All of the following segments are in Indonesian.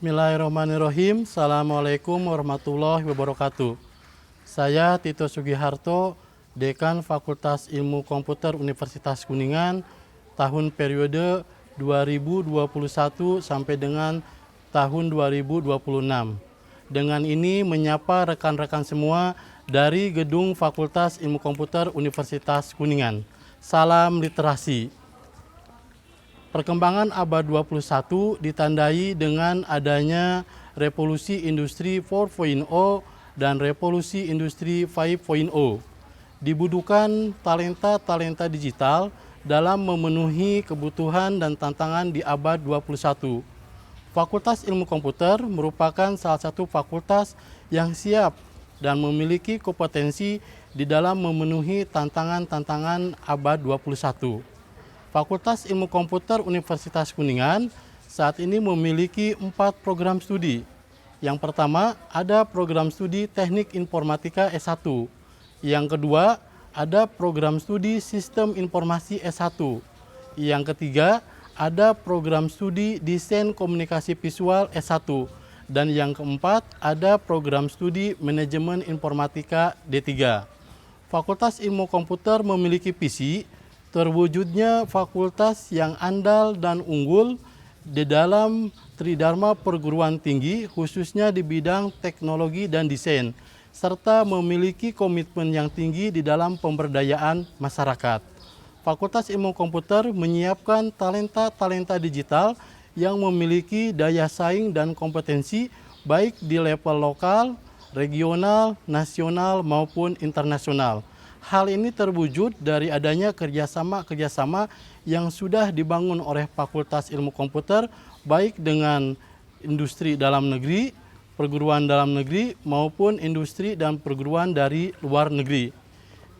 Bismillahirrahmanirrahim. Assalamualaikum warahmatullahi wabarakatuh. Saya Tito Sugiharto, Dekan Fakultas Ilmu Komputer Universitas Kuningan, tahun periode 2021 sampai dengan tahun 2026. Dengan ini menyapa rekan-rekan semua dari Gedung Fakultas Ilmu Komputer Universitas Kuningan. Salam literasi. Perkembangan abad 21 ditandai dengan adanya revolusi industri 4.0 dan revolusi industri 5.0. Dibutuhkan talenta-talenta digital dalam memenuhi kebutuhan dan tantangan di abad 21. Fakultas Ilmu Komputer merupakan salah satu fakultas yang siap dan memiliki kompetensi di dalam memenuhi tantangan-tantangan abad 21. Fakultas Ilmu Komputer Universitas Kuningan saat ini memiliki 4 program studi. Yang pertama, ada program studi Teknik Informatika S1. Yang kedua, ada program studi Sistem Informasi S1. Yang ketiga, ada program studi Desain Komunikasi Visual S1. Dan yang keempat, ada program studi Manajemen Informatika D3. Fakultas Ilmu Komputer memiliki visi terwujudnya fakultas yang andal dan unggul di dalam tridharma perguruan tinggi, khususnya di bidang teknologi dan desain, serta memiliki komitmen yang tinggi di dalam pemberdayaan masyarakat. Fakultas Ilmu Komputer menyiapkan talenta-talenta digital yang memiliki daya saing dan kompetensi baik di level lokal, regional, nasional maupun internasional. Hal ini terwujud dari adanya kerjasama yang sudah dibangun oleh Fakultas Ilmu Komputer baik dengan industri dalam negeri, perguruan dalam negeri maupun industri dan perguruan dari luar negeri.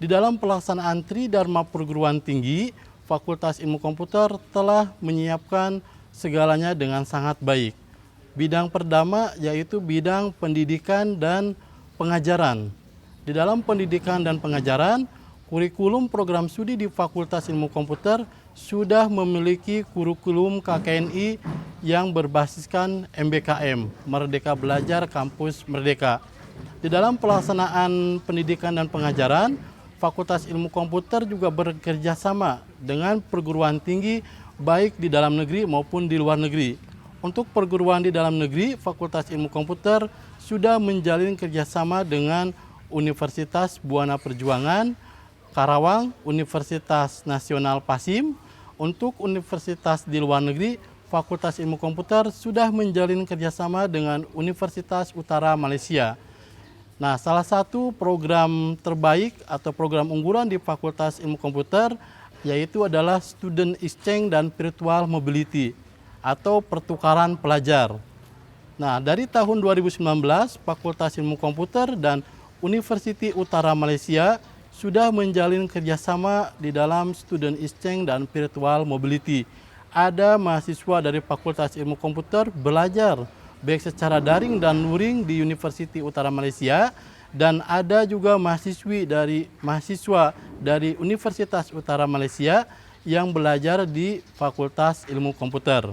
Di dalam pelaksanaan tridharma perguruan tinggi, Fakultas Ilmu Komputer telah menyiapkan segalanya dengan sangat baik. Bidang pertama yaitu bidang pendidikan dan pengajaran. Di dalam pendidikan dan pengajaran, kurikulum program studi di Fakultas Ilmu Komputer sudah memiliki kurikulum KKNI yang berbasiskan MBKM, Merdeka Belajar Kampus Merdeka. Di dalam pelaksanaan pendidikan dan pengajaran, Fakultas Ilmu Komputer juga bekerja sama dengan perguruan tinggi baik di dalam negeri maupun di luar negeri. Untuk perguruan di dalam negeri, Fakultas Ilmu Komputer sudah menjalin kerjasama dengan Universitas Buana Perjuangan, Karawang, Universitas Nasional Pasim. Untuk universitas di luar negeri, Fakultas Ilmu Komputer sudah menjalin kerjasama dengan Universitas Utara Malaysia. Nah, salah satu program terbaik atau program unggulan di Fakultas Ilmu Komputer yaitu adalah Student Exchange dan Virtual Mobility atau pertukaran pelajar. Nah, dari tahun 2019, Fakultas Ilmu Komputer dan Universiti Utara Malaysia sudah menjalin kerjasama di dalam Student Exchange dan Virtual Mobility. Ada mahasiswa dari Fakultas Ilmu Komputer belajar baik secara daring dan luring di Universiti Utara Malaysia, dan ada juga mahasiswa dari Universitas Utara Malaysia yang belajar di Fakultas Ilmu Komputer.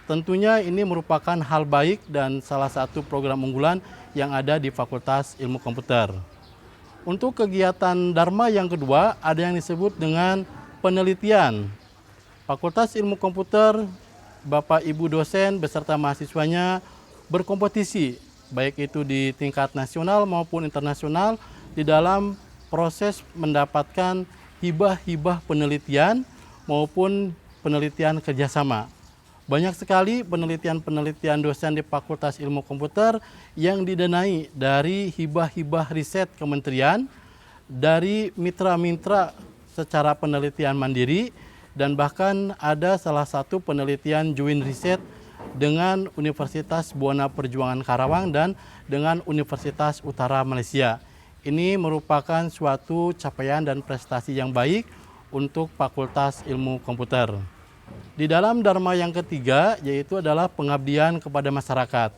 Tentunya ini merupakan hal baik dan salah satu program unggulan yang ada di Fakultas Ilmu Komputer. Untuk kegiatan Dharma yang kedua, ada yang disebut dengan penelitian. Fakultas Ilmu Komputer, Bapak Ibu dosen beserta mahasiswanya berkompetisi, baik itu di tingkat nasional maupun internasional, di dalam proses mendapatkan hibah-hibah penelitian maupun penelitian kerjasama. Banyak sekali penelitian-penelitian dosen di Fakultas Ilmu Komputer yang didanai dari hibah-hibah riset kementerian, dari mitra-mitra secara penelitian mandiri, dan bahkan ada salah satu penelitian joint riset dengan Universitas Buana Perjuangan Karawang dan dengan Universitas Utara Malaysia. Ini merupakan suatu capaian dan prestasi yang baik untuk Fakultas Ilmu Komputer. Di dalam dharma yang ketiga yaitu adalah pengabdian kepada masyarakat.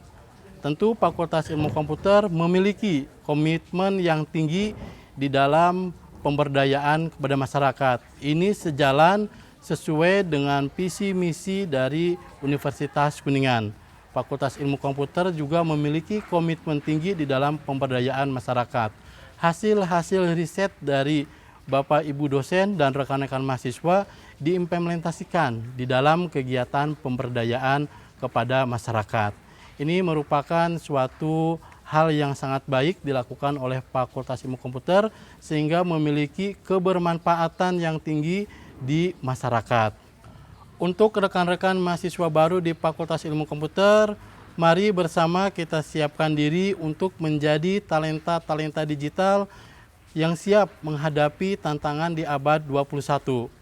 Tentu Fakultas Ilmu Komputer memiliki komitmen yang tinggi di dalam pemberdayaan kepada masyarakat. Ini sejalan sesuai dengan visi misi dari Universitas Kuningan. Fakultas Ilmu Komputer juga memiliki komitmen tinggi di dalam pemberdayaan masyarakat. Hasil-hasil riset dari Bapak Ibu dosen dan rekan-rekan mahasiswa diimplementasikan di dalam kegiatan pemberdayaan kepada masyarakat. Ini merupakan suatu hal yang sangat baik dilakukan oleh Fakultas Ilmu Komputer sehingga memiliki kebermanfaatan yang tinggi di masyarakat. Untuk rekan-rekan mahasiswa baru di Fakultas Ilmu Komputer, mari bersama kita siapkan diri untuk menjadi talenta-talenta digital yang siap menghadapi tantangan di abad 21.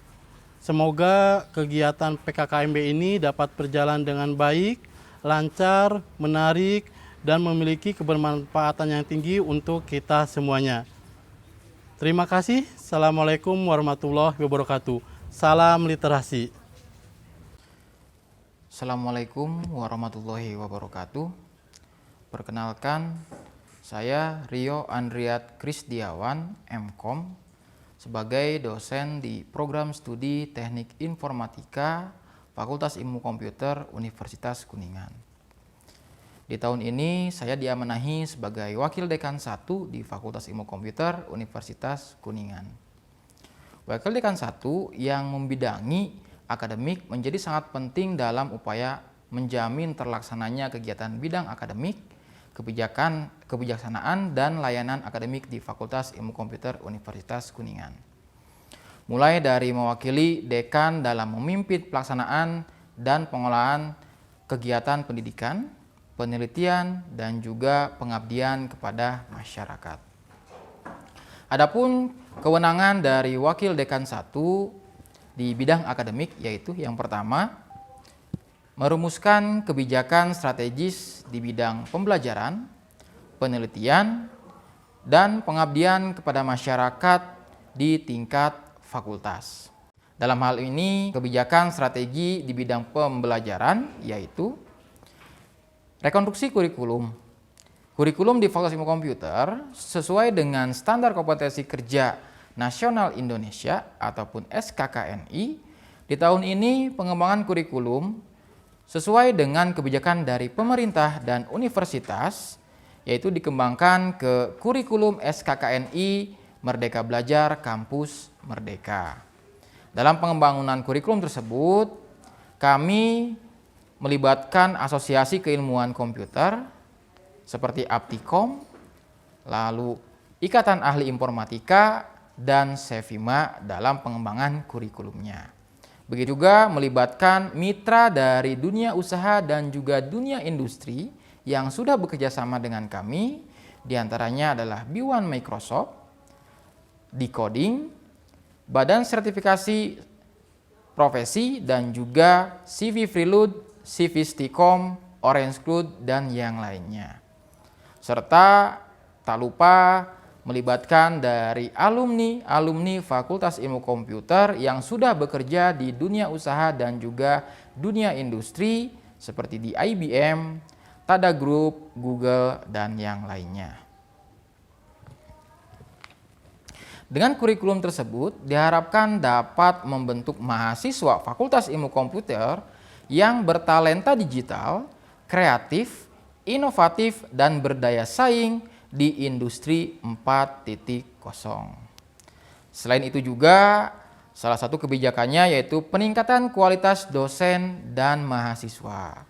Semoga kegiatan PKKMB ini dapat berjalan dengan baik, lancar, menarik, dan memiliki kebermanfaatan yang tinggi untuk kita semuanya. Terima kasih. Assalamualaikum warahmatullahi wabarakatuh. Salam literasi. Assalamualaikum warahmatullahi wabarakatuh. Perkenalkan, saya Rio Andriat Krisdiawan, MKom, sebagai dosen di Program Studi Teknik Informatika Fakultas Ilmu Komputer Universitas Kuningan. Di tahun ini saya diamanahi sebagai Wakil Dekan 1 di Fakultas Ilmu Komputer Universitas Kuningan. Wakil Dekan 1 yang membidangi akademik menjadi sangat penting dalam upaya menjamin terlaksananya kegiatan bidang akademik, kebijaksanaan, dan layanan akademik di Fakultas Ilmu Komputer Universitas Kuningan. Mulai dari mewakili dekan dalam memimpin pelaksanaan dan pengolahan kegiatan pendidikan, penelitian, dan juga pengabdian kepada masyarakat. Adapun kewenangan dari Wakil Dekan 1 di bidang akademik yaitu yang pertama, merumuskan kebijakan strategis di bidang pembelajaran, penelitian, dan pengabdian kepada masyarakat di tingkat fakultas. Dalam hal ini, kebijakan strategi di bidang pembelajaran yaitu rekonstruksi kurikulum. Kurikulum di Fakultas Ilmu Komputer sesuai dengan Standar Kompetensi Kerja Nasional Indonesia ataupun SKKNI. Di tahun ini pengembangan kurikulum sesuai dengan kebijakan dari pemerintah dan universitas, yaitu dikembangkan ke kurikulum SKKNI Merdeka Belajar Kampus Merdeka. Dalam pengembangan kurikulum tersebut, kami melibatkan asosiasi keilmuan komputer seperti Aptikom, lalu Ikatan Ahli Informatika, dan Sevima dalam pengembangan kurikulumnya. Begitu juga melibatkan mitra dari dunia usaha dan juga dunia industri yang sudah bekerja sama dengan kami, diantaranya adalah B1 Microsoft, Decoding, Badan Sertifikasi Profesi, dan juga CV Freeload, CV Sticom, Orange Cloud, dan yang lainnya. Serta tak lupa melibatkan dari alumni Fakultas Ilmu Komputer yang sudah bekerja di dunia usaha dan juga dunia industri seperti di IBM, Tata Group, Google, dan yang lainnya. Dengan kurikulum tersebut diharapkan dapat membentuk mahasiswa Fakultas Ilmu Komputer yang bertalenta digital, kreatif, inovatif, dan berdaya saing di industri 4.0. Selain itu juga salah satu kebijakannya yaitu peningkatan kualitas dosen dan mahasiswa.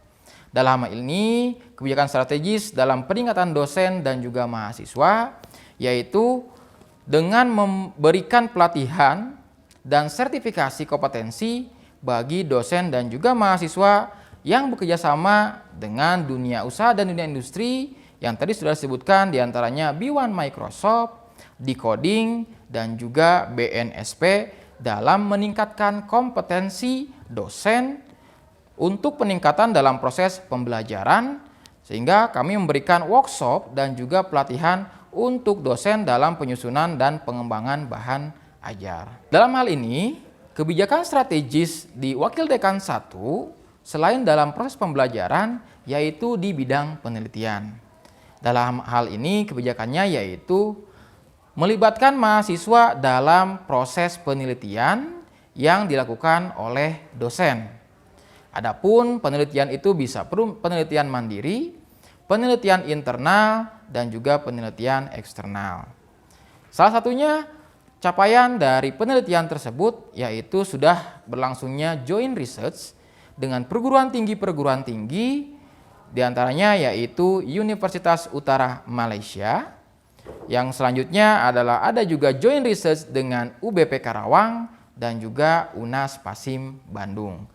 Dalam hal ini kebijakan strategis dalam peningkatan dosen dan juga mahasiswa yaitu dengan memberikan pelatihan dan sertifikasi kompetensi bagi dosen dan juga mahasiswa yang bekerja sama dengan dunia usaha dan dunia industri yang tadi sudah disebutkan, diantaranya B1 Microsoft, Decoding, dan juga BNSP dalam meningkatkan kompetensi dosen untuk peningkatan dalam proses pembelajaran, sehingga kami memberikan workshop dan juga pelatihan untuk dosen dalam penyusunan dan pengembangan bahan ajar. Dalam hal ini, kebijakan strategis di Wakil Dekan 1 selain dalam proses pembelajaran yaitu di bidang penelitian. Dalam hal ini kebijakannya yaitu melibatkan mahasiswa dalam proses penelitian yang dilakukan oleh dosen. Adapun penelitian itu bisa penelitian mandiri, penelitian internal, dan juga penelitian eksternal. Salah satunya capaian dari penelitian tersebut yaitu sudah berlangsungnya joint research dengan perguruan tinggi, diantaranya yaitu Universitas Utara Malaysia. Yang selanjutnya adalah ada juga joint research dengan UBP Karawang dan juga UNAS Pasim Bandung.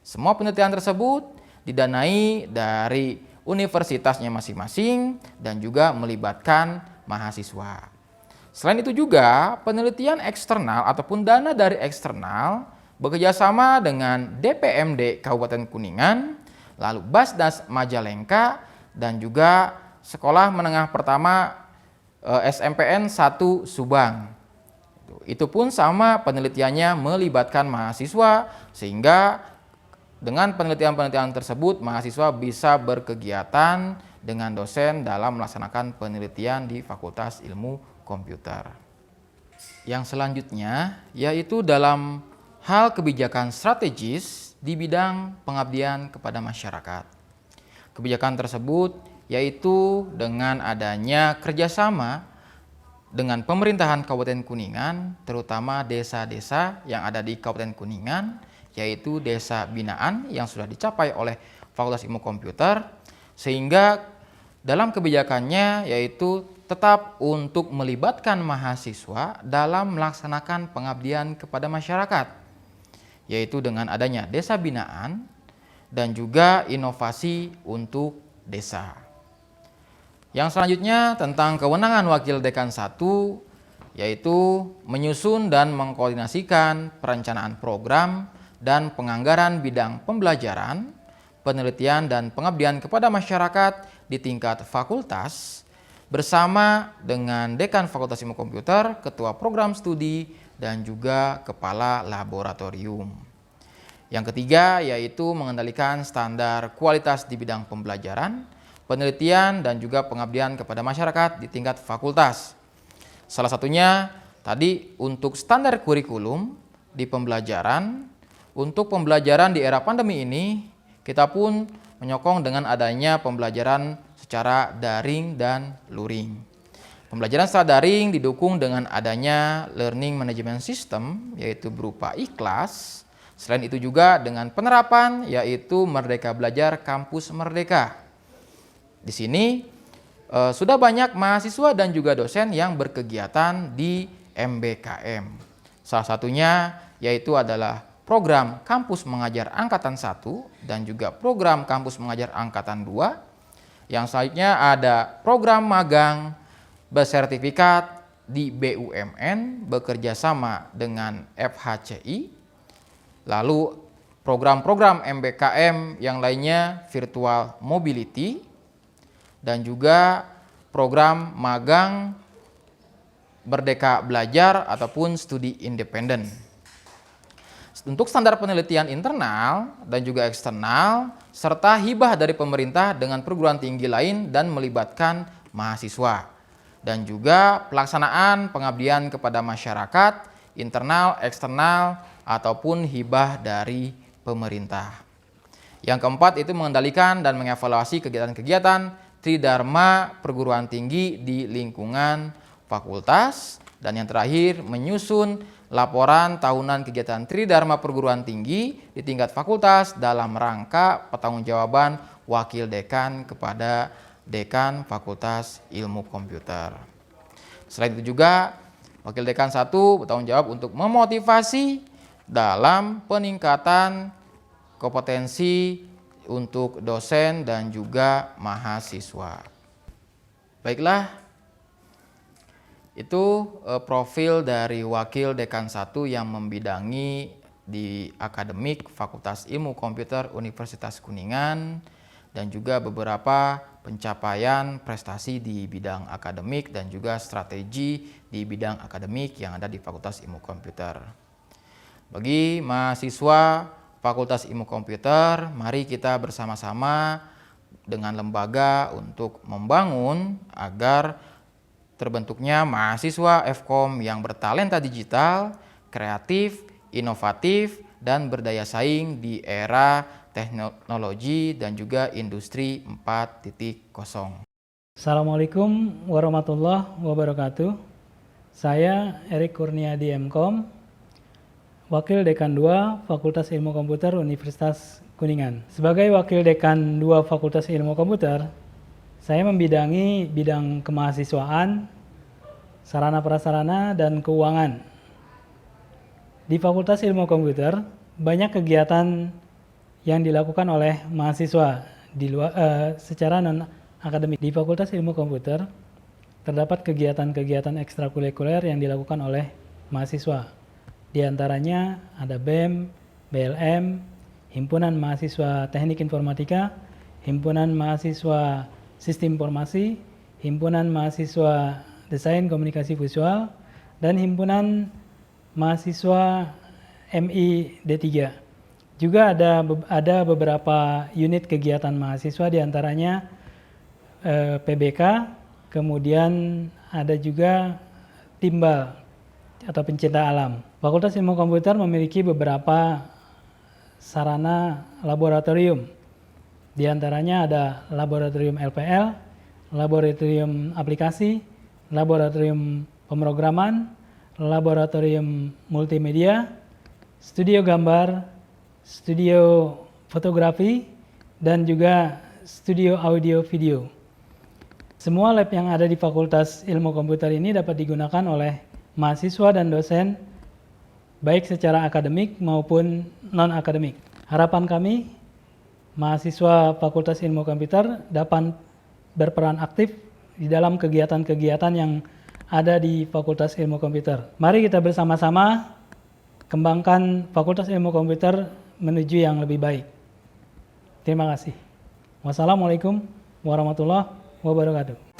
Semua penelitian tersebut didanai dari universitasnya masing-masing dan juga melibatkan mahasiswa. Selain itu juga penelitian eksternal ataupun dana dari eksternal bekerjasama dengan DPMD Kabupaten Kuningan, lalu Basdas Majalengka, dan juga Sekolah Menengah Pertama SMPN 1 Subang. Itu pun sama penelitiannya melibatkan mahasiswa, sehingga dengan penelitian-penelitian tersebut mahasiswa bisa berkegiatan dengan dosen dalam melaksanakan penelitian di Fakultas Ilmu Komputer. Yang selanjutnya yaitu dalam hal kebijakan strategis di bidang pengabdian kepada masyarakat. Kebijakan tersebut yaitu dengan adanya kerjasama dengan pemerintahan Kabupaten Kuningan, terutama desa-desa yang ada di Kabupaten Kuningan, yaitu desa binaan yang sudah dicapai oleh Fakultas Ilmu Komputer, sehingga dalam kebijakannya yaitu tetap untuk melibatkan mahasiswa dalam melaksanakan pengabdian kepada masyarakat, yaitu dengan adanya desa binaan dan juga inovasi untuk desa. Yang selanjutnya tentang kewenangan Wakil Dekan 1, yaitu menyusun dan mengkoordinasikan perencanaan program dan penganggaran bidang pembelajaran, penelitian dan pengabdian kepada masyarakat di tingkat fakultas bersama dengan Dekan Fakultas Ilmu Komputer, Ketua Program Studi, dan juga Kepala Laboratorium. Yang ketiga yaitu mengendalikan standar kualitas di bidang pembelajaran, penelitian, dan juga pengabdian kepada masyarakat di tingkat fakultas. Salah satunya tadi untuk standar kurikulum di pembelajaran. Untuk pembelajaran di era pandemi ini, kita pun menyokong dengan adanya pembelajaran secara daring dan luring. Pembelajaran secara daring didukung dengan adanya learning management system, yaitu berupa iKlas. Selain itu juga dengan penerapan yaitu Merdeka Belajar Kampus Merdeka. Di sini sudah banyak mahasiswa dan juga dosen yang berkegiatan di MBKM. Salah satunya yaitu adalah program Kampus Mengajar Angkatan 1 dan juga program Kampus Mengajar Angkatan 2. Yang selanjutnya ada program magang bersertifikat di BUMN bekerja sama dengan FHCI. Lalu program-program MBKM yang lainnya virtual mobility, dan juga program magang Merdeka Belajar ataupun studi independen. Untuk standar penelitian internal dan juga eksternal, serta hibah dari pemerintah dengan perguruan tinggi lain dan melibatkan mahasiswa. Dan juga pelaksanaan pengabdian kepada masyarakat, internal, eksternal, ataupun hibah dari pemerintah. Yang keempat itu mengendalikan dan mengevaluasi kegiatan-kegiatan Tridharma perguruan tinggi di lingkungan fakultas. Dan yang terakhir menyusun laporan tahunan kegiatan Tridharma perguruan tinggi di tingkat fakultas dalam rangka pertanggungjawaban wakil dekan kepada dekan Fakultas Ilmu Komputer. Selain itu juga wakil dekan 1 bertanggung jawab untuk memotivasi dalam peningkatan kompetensi untuk dosen dan juga mahasiswa. Baiklah, itu profil dari Wakil Dekan 1 yang membidangi di akademik Fakultas Ilmu Komputer Universitas Kuningan dan juga beberapa pencapaian prestasi di bidang akademik dan juga strategi di bidang akademik yang ada di Fakultas Ilmu Komputer. Bagi mahasiswa Fakultas Ilmu Komputer, mari kita bersama-sama dengan lembaga untuk membangun agar terbentuknya mahasiswa FKOM yang bertalenta digital, kreatif, inovatif, dan berdaya saing di era teknologi, dan juga industri 4.0. Assalamualaikum warahmatullahi wabarakatuh. Saya Erik Kurniadi MKom, Wakil Dekan 2 Fakultas Ilmu Komputer Universitas Kuningan. Sebagai Wakil Dekan 2 Fakultas Ilmu Komputer, saya membidangi bidang kemahasiswaan, sarana prasarana, dan keuangan. Di Fakultas Ilmu Komputer, banyak kegiatan yang dilakukan oleh mahasiswa di luar, secara non-akademik. Di Fakultas Ilmu Komputer, terdapat kegiatan-kegiatan ekstrakurikuler yang dilakukan oleh mahasiswa. Di antaranya ada BEM, BLM, Himpunan Mahasiswa Teknik Informatika, Himpunan Mahasiswa Sistem Informasi, Himpunan Mahasiswa Desain Komunikasi Visual, dan Himpunan Mahasiswa MI D3. Juga ada beberapa unit kegiatan mahasiswa, di antaranya PBK, kemudian ada juga Timbal atau pencinta alam. Fakultas Ilmu Komputer memiliki beberapa sarana laboratorium. Di antaranya ada laboratorium LPL, laboratorium aplikasi, laboratorium pemrograman, laboratorium multimedia, studio gambar, studio fotografi, dan juga studio audio video. Semua lab yang ada di Fakultas Ilmu Komputer ini dapat digunakan oleh mahasiswa dan dosen, baik secara akademik maupun non-akademik. Harapan kami, mahasiswa Fakultas Ilmu Komputer dapat berperan aktif di dalam kegiatan-kegiatan yang ada di Fakultas Ilmu Komputer. Mari kita bersama-sama kembangkan Fakultas Ilmu Komputer menuju yang lebih baik. Terima kasih. Wassalamualaikum warahmatullahi wabarakatuh.